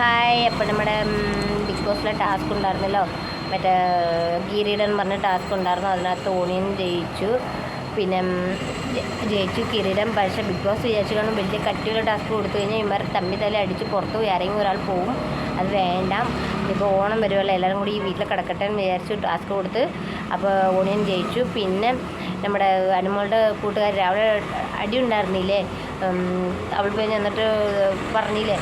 Hi. അപ്പോൾ നമ്മുടെ big ബോസിലെ task ഉണ്ടായിരുന്നല്ലോ, മറ്റേ കിരീടൻ എന്ന് പറഞ്ഞ ടാസ്ക് ഉണ്ടായിരുന്നു. അതിനകത്ത് ഓണിയൻ ജയിച്ചു. പിന്നെ ജയിച്ചു കിരീടൻ. പക്ഷേ ബിഗ് ബോസ് വിചാരിച്ചു കാണും വലിയ കട്ടിയുള്ള ടാസ്ക് കൊടുത്തു കഴിഞ്ഞാൽ ഇവർ തമ്മിൽ തല അടിച്ച് പുറത്ത് പോയി ആരെങ്കിലും ഒരാൾ പോവും. അത് വേണ്ട, ഇപ്പോൾ ഓണം വരുമല്ലോ, എല്ലാവരും കൂടി ഈ വീട്ടിൽ കിടക്കട്ടെ എന്ന് വിചാരിച്ചു ടാസ്ക് കൊടുത്ത്. അപ്പോൾ ഓണിയൻ ജയിച്ചു. പിന്നെ നമ്മുടെ അനുമോളുടെ കൂട്ടുകാർ അവിടെ അടി ഉണ്ടായിരുന്നില്ലേ, അവൾ പോയി എന്നിട്ട് പറഞ്ഞില്ലേ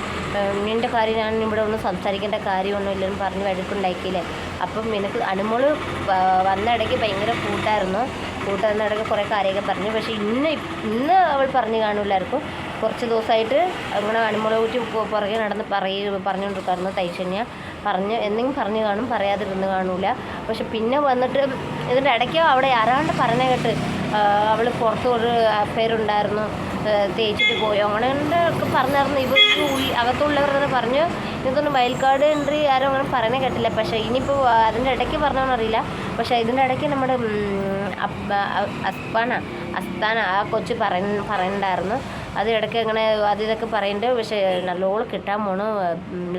നിൻ്റെ കാര്യം ഞാൻ ഇവിടെ ഒന്നും സംസാരിക്കേണ്ട കാര്യമൊന്നും ഇല്ലെന്ന് പറഞ്ഞ് വഴക്കുണ്ടാക്കിയില്ലേ. അപ്പം നിനക്ക് അനുമോൾ വന്ന ഇടയ്ക്ക് ഭയങ്കര കൂട്ടായിരുന്ന ഇടയ്ക്ക് കുറേ കാര്യമൊക്കെ പറഞ്ഞു. പക്ഷേ ഇന്ന് അവൾ പറഞ്ഞു കാണില്ലായിരിക്കും. കുറച്ച് ദിവസമായിട്ട് അങ്ങനെ അനുമോളെ കുറ്റി പുറകെ നടന്ന് പറഞ്ഞുകൊണ്ടിരിക്കായിരുന്നു തൈശന്യ. എന്തെങ്കിലും പറഞ്ഞു കാണും, പറയാതിരുന്ന് കാണൂല. പക്ഷെ പിന്നെ വന്നിട്ട് ഇതിൻ്റെ ഇടയ്ക്ക് അവിടെ ആരാണ്ട് പറഞ്ഞ കേട്ട് അവൾ പുറത്ത് ഒരു അഫെയറുണ്ടായിരുന്നു, തേച്ചിട്ട് പോയോ അങ്ങനെ ഒക്കെ പറഞ്ഞായിരുന്നു. ഇവർ അകത്തുള്ളവർ തന്നെ പറഞ്ഞു. ഇതൊന്നും വൈൽഡ് കാർഡ് എൻട്രി ആരും അങ്ങനെ പറയുന്നത് കേട്ടില്ല. പക്ഷേ ഇനിയിപ്പോൾ അതിൻ്റെ ഇടയ്ക്ക് പറഞ്ഞോന്നറിയില്ല. പക്ഷേ ഇതിൻ്റെ ഇടയ്ക്ക് നമ്മുടെ അസ്താന ആ കൊച്ച് പറയുന്നുണ്ടായിരുന്നു. അത് ഇടയ്ക്ക് അങ്ങനെ ഇതൊക്കെ പറയുന്നുണ്ട്. പക്ഷേ നല്ലോണം കിട്ടാൻ പോണു.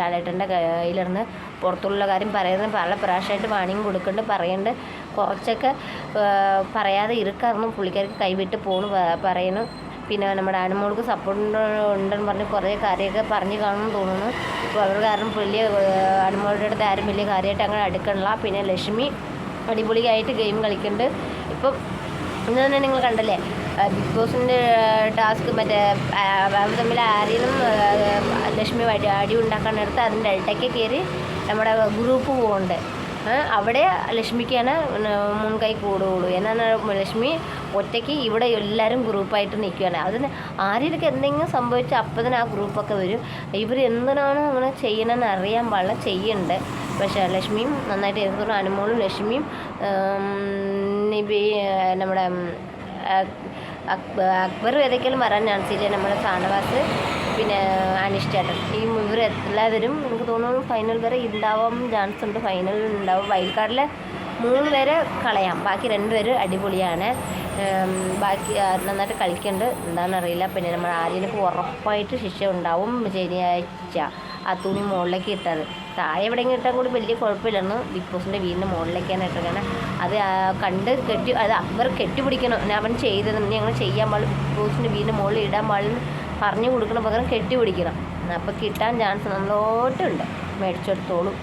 ലാലേട്ടൻ്റെ കയ്യിലിരുന്ന് പുറത്തുള്ള കാര്യം പറയുന്നത് പല പ്രാവശ്യമായിട്ട് വാണിംഗ് കൊടുക്കുന്നുണ്ട്, പറയുന്നുണ്ട്. കുറച്ചൊക്കെ പറയാതെ ഇരിക്കായിരുന്നു, പുള്ളിക്കാർക്ക് കൈവിട്ട് പോണു പറയുന്നു. പിന്നെ നമ്മുടെ അനുമോൾക്ക് സപ്പോർട്ട് ഉണ്ടെന്ന് പറഞ്ഞ് കുറേ കാര്യമൊക്കെ പറഞ്ഞു കാണുമെന്ന് തോന്നുന്നു. അപ്പോൾ അവർ കാരണം വലിയ അനുമോളുടെ അടുത്ത് ആരും വലിയ കാര്യമായിട്ട് അങ്ങനെ അടുക്കണില്ല. പിന്നെ ലക്ഷ്മി അടിപൊളിയായിട്ട് ഗെയിം കളിക്കുന്നുണ്ട്. ഇപ്പം ഇന്ന് തന്നെ നിങ്ങൾ കണ്ടല്ലേ ബിഗ് ബോസിൻ്റെ ടാസ്ക്, മറ്റേ അവർ തമ്മിൽ ആരെയും ലക്ഷ്മി അടി ഉണ്ടാക്കാനെടുത്ത് അതിൻ്റെ ഇടയ്ക്ക് കയറി നമ്മുടെ ഗ്രൂപ്പ് പോകുന്നുണ്ട്. അവിടെ ലക്ഷ്മിക്കാണ് മുൻകൈ കൂടുകയുള്ളൂ. എന്നാണ് ലക്ഷ്മി ഒറ്റയ്ക്ക് ഇവിടെ എല്ലാവരും ഗ്രൂപ്പായിട്ട് നിൽക്കുകയാണ്. അതിന് ആരെയൊക്കെ എന്തെങ്കിലും സംഭവിച്ചാൽ അപ്പം തന്നെ ആ ഗ്രൂപ്പൊക്കെ വരും. ഇവർ എന്തിനാണ് അങ്ങനെ ചെയ്യണമെന്ന് അറിയാൻ പാടില്ല, ചെയ്യുന്നുണ്ട്. പക്ഷേ ലക്ഷ്മിയും നന്നായിട്ട് എതിർക്കുന്നു. അനുമോളും ലക്ഷ്മിയും നമ്മുടെ അക്ബർ ഏതൊക്കെയാലും വരാൻ ചാൻസ് ഇല്ല. നമ്മുടെ ഷാനവാസ് പിന്നെ അനിഷ്ടേട്ടൻ ഇവർ എല്ലാവരും എനിക്ക് തോന്നുന്നു ഫൈനൽ വരെ ഉണ്ടാവാൻ ചാൻസ് ഉണ്ട്. ഫൈനൽ ഉണ്ടാവും. വൈൽഡ് കാർഡിൽ 3 പേരെ കളയാം, ബാക്കി 2 പേര് അടിപൊളിയാണ്. ബാക്കി നന്നായിട്ട് കളിക്കുന്നുണ്ട്, എന്താണെന്നറിയില്ല. പിന്നെ നമ്മൾ ആര്യനൊക്കെ ഉറപ്പായിട്ട് ശിക്ഷ ഉണ്ടാവും. ശനിയാഴ്ച ആ തുണി മുകളിലേക്ക് ഇട്ടത് താഴെ എവിടെയെങ്കിലും ഇട്ടാൽ കൂടി വലിയ കുഴപ്പമില്ലായിരുന്നു. ബിഗ് ബോസിൻ്റെ വീടിൻ്റെ മുകളിലേക്കാണ് ഇട്ടേക്കാണ്. അത് കണ്ട് അത് അക്ബർ കെട്ടിപ്പിടിക്കണം. അവൻ ചെയ്തത് ഞങ്ങൾ ചെയ്യാൻ പാടില്ല, ബിഗ് ബോസിൻ്റെ വീടിൻ്റെ മുകളിൽ ഇടാൻ പാടില്ല പറഞ്ഞു കൊടുക്കണം, പകരം കെട്ടിപ്പിടിക്കണം. അപ്പോൾ കിട്ടാൻ ചാൻസ് നല്ലോട്ടുണ്ട്. മേടിച്ചെടുത്തോളും.